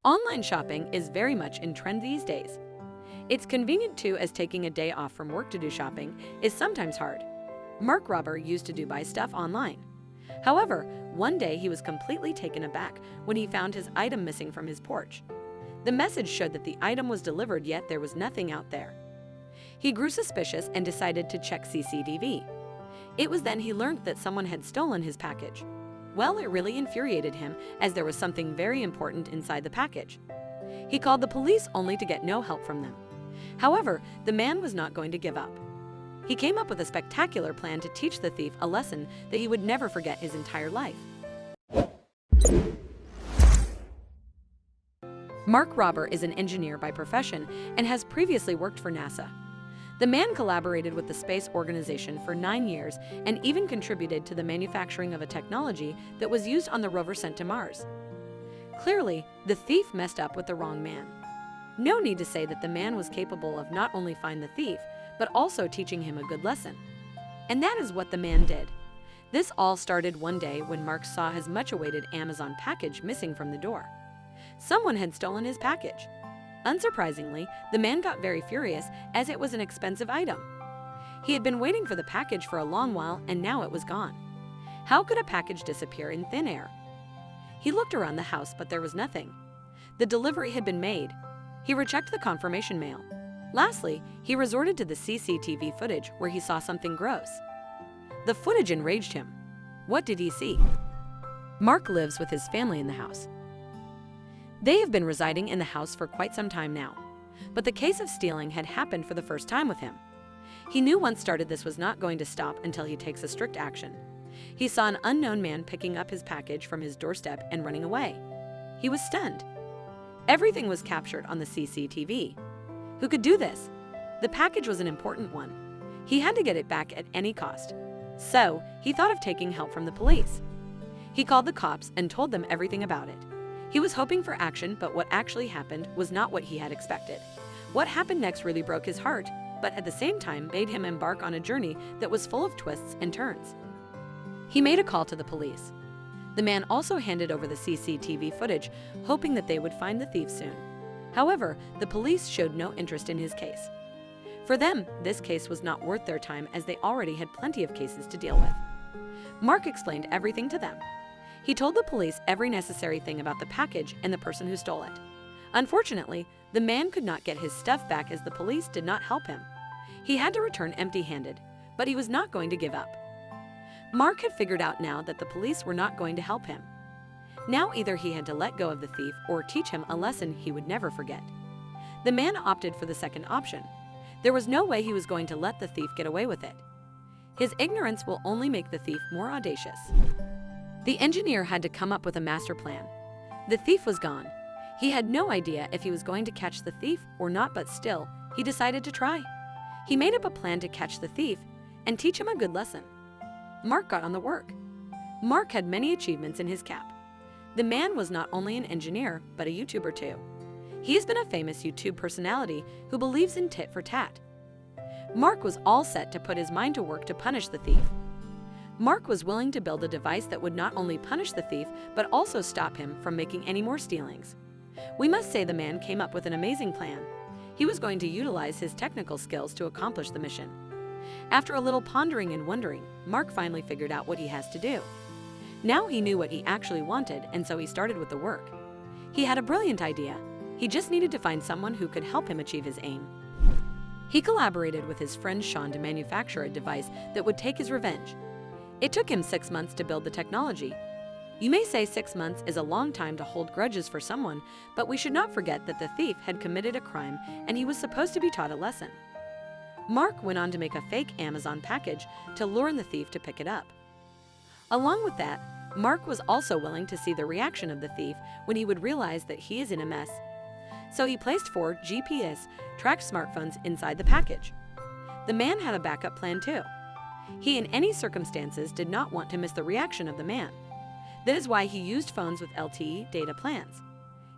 Online shopping is very much in trend these days. It's convenient too, as taking a day off from work to do shopping is sometimes hard. Mark Robber used to buy stuff online. However, one day he was completely taken aback when he found his item missing from his porch. The message showed that the item was delivered, yet there was nothing out there. He grew suspicious and decided to check CCTV. It was then he learned that someone had stolen his package. Well, it really infuriated him, as there was something very important inside the package. He called the police only to get no help from them. However, the man was not going to give up. He came up with a spectacular plan to teach the thief a lesson that he would never forget his entire life. Mark Robber is an engineer by profession and has previously worked for NASA. The man collaborated with the space organization for 9 years and even contributed to the manufacturing of a technology that was used on the rover sent to Mars. Clearly, the thief messed up with the wrong man. No need to say that the man was capable of not only finding the thief, but also teaching him a good lesson. And that is what the man did. This all started one day when Mark saw his much-awaited Amazon package missing from the door. Someone had stolen his package. Unsurprisingly, the man got very furious, as it was an expensive item. He had been waiting for the package for a long while, and now it was gone. How could a package disappear in thin air? He looked around the house, but there was nothing. The delivery had been made. He rechecked the confirmation mail. Lastly, he resorted to the CCTV footage, where he saw something gross. The footage enraged him. What did he see? Mark lives with his family in the house. They have been residing in the house for quite some time now, but the case of stealing had happened for the first time with him. He knew once started, this was not going to stop until he takes a strict action. He saw an unknown man picking up his package from his doorstep and running away. He was stunned. Everything was captured on the CCTV. Who could do this? The package was an important one. He had to get it back at any cost. So, he thought of taking help from the police. He called the cops and told them everything about it. He was hoping for action, but what actually happened was not what he had expected. What happened next really broke his heart, but at the same time made him embark on a journey that was full of twists and turns. He made a call to the police. The man also handed over the CCTV footage, hoping that they would find the thief soon. However, the police showed no interest in his case. For them, this case was not worth their time, as they already had plenty of cases to deal with. Mark explained everything to them. He told the police every necessary thing about the package and the person who stole it. Unfortunately, the man could not get his stuff back, as the police did not help him. He had to return empty-handed, but he was not going to give up. Mark had figured out now that the police were not going to help him. Now either he had to let go of the thief or teach him a lesson he would never forget. The man opted for the second option. There was no way he was going to let the thief get away with it. His ignorance will only make the thief more audacious. The engineer had to come up with a master plan. The thief was gone. He had no idea if he was going to catch the thief or not, but still, he decided to try. He made up a plan to catch the thief and teach him a good lesson. Mark got on the work. Mark had many achievements in his cap. The man was not only an engineer, but a YouTuber too. He has been a famous YouTube personality who believes in tit for tat. Mark was all set to put his mind to work to punish the thief. Mark was willing to build a device that would not only punish the thief, but also stop him from making any more stealings. We must say the man came up with an amazing plan. He was going to utilize his technical skills to accomplish the mission. After a little pondering and wondering, Mark finally figured out what he has to do. Now he knew what he actually wanted, and so he started with the work. He had a brilliant idea. He just needed to find someone who could help him achieve his aim. He collaborated with his friend Sean to manufacture a device that would take his revenge. It took him 6 months to build the technology. You may say 6 months is a long time to hold grudges for someone, but we should not forget that the thief had committed a crime and he was supposed to be taught a lesson. Mark went on to make a fake Amazon package to lure the thief to pick it up. Along with that, Mark was also willing to see the reaction of the thief when he would realize that he is in a mess. So he placed 4 GPS-tracked smartphones inside the package. The man had a backup plan too. He in any circumstances did not want to miss the reaction of the man. That is why he used phones with LTE data plans.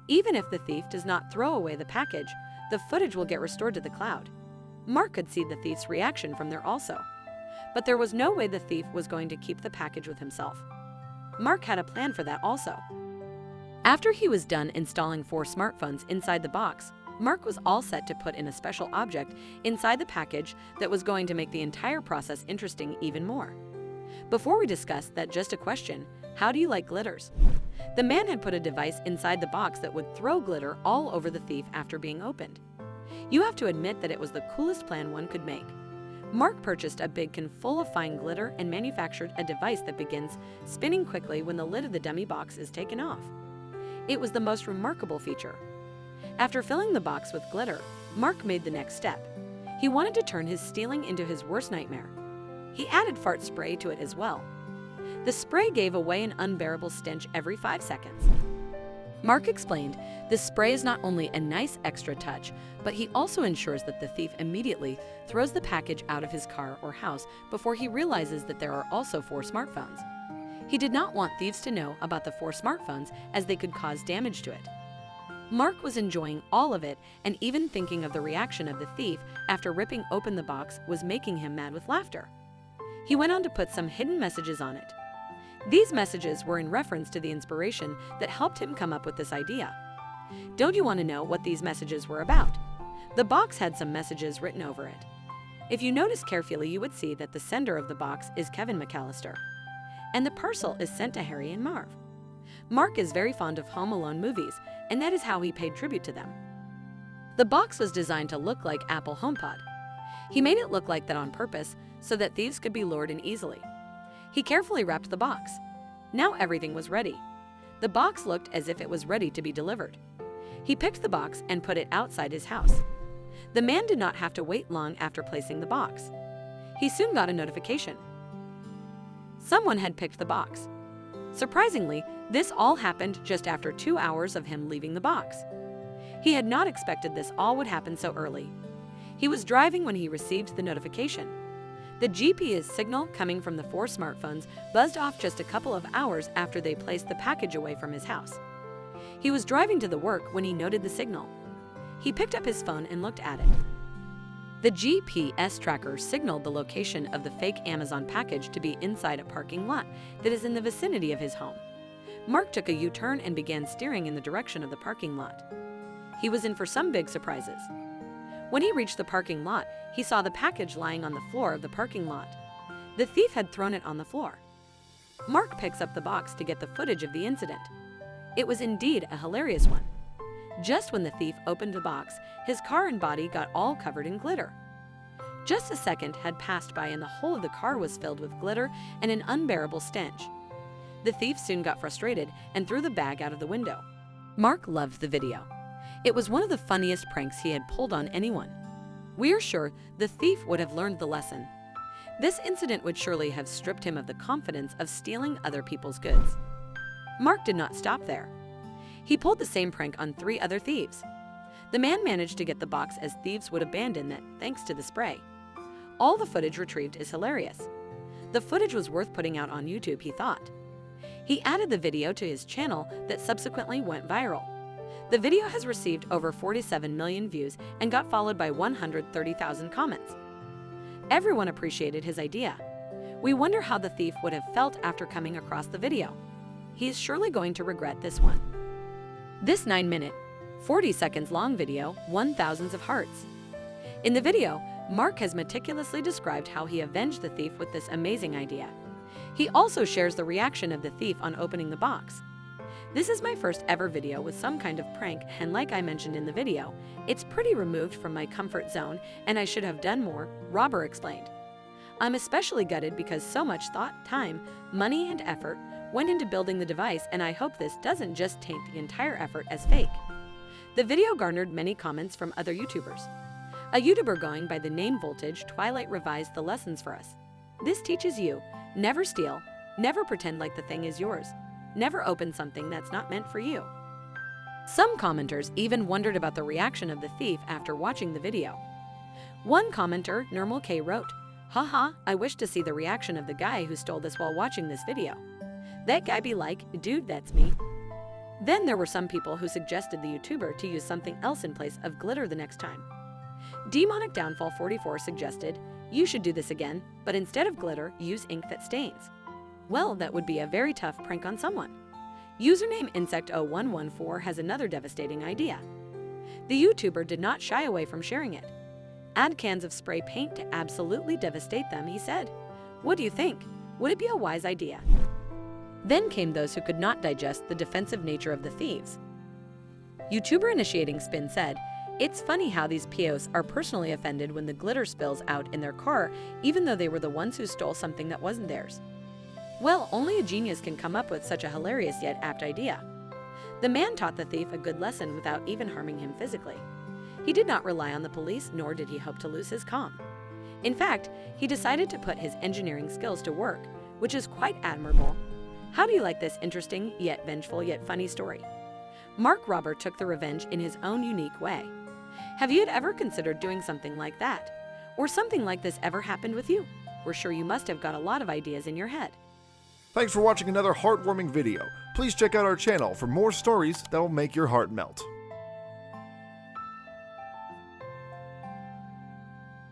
Even if the thief does not throw away the package, the footage will get restored to the cloud. Mark could see the thief's reaction from there also. But there was no way the thief was going to keep the package with himself. Mark had a plan for that also. After he was done installing 4 smartphones inside the box, Mark was all set to put in a special object inside the package that was going to make the entire process interesting even more. Before we discuss that, just a question: how do you like glitters? The man had put a device inside the box that would throw glitter all over the thief after being opened. You have to admit that it was the coolest plan one could make. Mark purchased a big can full of fine glitter and manufactured a device that begins spinning quickly when the lid of the dummy box is taken off. It was the most remarkable feature. After filling the box with glitter, Mark made the next step. He wanted to turn his stealing into his worst nightmare. He added fart spray to it as well. The spray gave away an unbearable stench every 5 seconds. Mark explained, "This spray is not only a nice extra touch, but he also ensures that the thief immediately throws the package out of his car or house before he realizes that there are also 4 smartphones." He did not want thieves to know about the 4 smartphones, as they could cause damage to it. Mark was enjoying all of it, and even thinking of the reaction of the thief after ripping open the box was making him mad with laughter. He went on to put some hidden messages on it. These messages were in reference to the inspiration that helped him come up with this idea. Don't you want to know what these messages were about? The box had some messages written over it. If you notice carefully, you would see that the sender of the box is Kevin McAllister, and the parcel is sent to Harry and Marv. Mark is very fond of Home Alone movies, and that is how he paid tribute to them. The box was designed to look like Apple HomePod. He made it look like that on purpose so that thieves could be lured in easily. He carefully wrapped the box. Now everything was ready. The box looked as if it was ready to be delivered. He picked the box and put it outside his house. The man did not have to wait long after placing the box. He soon got a notification. Someone had picked the box. Surprisingly, this all happened just after 2 hours of him leaving the box. He had not expected this all would happen so early. He was driving when he received the notification. The GPS signal coming from the 4 smartphones buzzed off just a couple of hours after they placed the package away from his house. He was driving to the work when he noted the signal. He picked up his phone and looked at it. The GPS tracker signaled the location of the fake Amazon package to be inside a parking lot that is in the vicinity of his home. Mark took a U-turn and began steering in the direction of the parking lot. He was in for some big surprises. When he reached the parking lot, he saw the package lying on the floor of the parking lot. The thief had thrown it on the floor. Mark picks up the box to get the footage of the incident. It was indeed a hilarious one. Just when the thief opened the box, his car and body got all covered in glitter. Just a second had passed by and the whole of the car was filled with glitter and an unbearable stench. The thief soon got frustrated and threw the bag out of the window. Mark loved the video. It was one of the funniest pranks he had pulled on anyone. We are sure the thief would have learned the lesson. This incident would surely have stripped him of the confidence of stealing other people's goods. Mark did not stop there. He pulled the same prank on 3 other thieves. The man managed to get the box as thieves would abandon it thanks to the spray. All the footage retrieved is hilarious. The footage was worth putting out on YouTube, he thought. He added the video to his channel that subsequently went viral. The video has received over 47 million views and got followed by 130,000 comments. Everyone appreciated his idea. We wonder how the thief would have felt after coming across the video. He is surely going to regret this one. This 9-minute, 40 seconds long video won thousands of hearts. In the video, Mark has meticulously described how he avenged the thief with this amazing idea. He also shares the reaction of the thief on opening the box. This is my first ever video with some kind of prank, and like I mentioned in the video, it's pretty removed from my comfort zone and I should have done more, Robber explained. I'm especially gutted because so much thought, time, money, and effort went into building the device, and I hope this doesn't just taint the entire effort as fake. The video garnered many comments from other YouTubers. A YouTuber going by the name Voltage Twilight revised the lessons for us. This teaches you, never steal, never pretend like the thing is yours. Never open something that's not meant for you. Some commenters even wondered about the reaction of the thief after watching the video. One commenter, Nirmal K, wrote, "Haha, I wish to see the reaction of the guy who stole this while watching this video. That guy be like, dude, that's me." Then there were some people who suggested the YouTuber to use something else in place of glitter the next time. Demonic Downfall 44 suggested, "You should do this again, but instead of glitter, use ink that stains." Well, that would be a very tough prank on someone. Username Insect0114 has another devastating idea. The YouTuber did not shy away from sharing it. Add cans of spray paint to absolutely devastate them, he said. What do you think? Would it be a wise idea? Then came those who could not digest the defensive nature of the thieves. YouTuber Initiating Spin said, "It's funny how these POs are personally offended when the glitter spills out in their car, even though they were the ones who stole something that wasn't theirs." Well, only a genius can come up with such a hilarious yet apt idea. The man taught the thief a good lesson without even harming him physically. He did not rely on the police, nor did he hope to lose his calm. In fact, he decided to put his engineering skills to work, which is quite admirable. How do you like this interesting, yet vengeful, yet funny story? Mark Robber took the revenge in his own unique way. Have you ever considered doing something like that? Or something like this ever happened with you? We're sure you must have got a lot of ideas in your head. Thanks for watching another heartwarming video. Please check out our channel for more stories that will make your heart melt.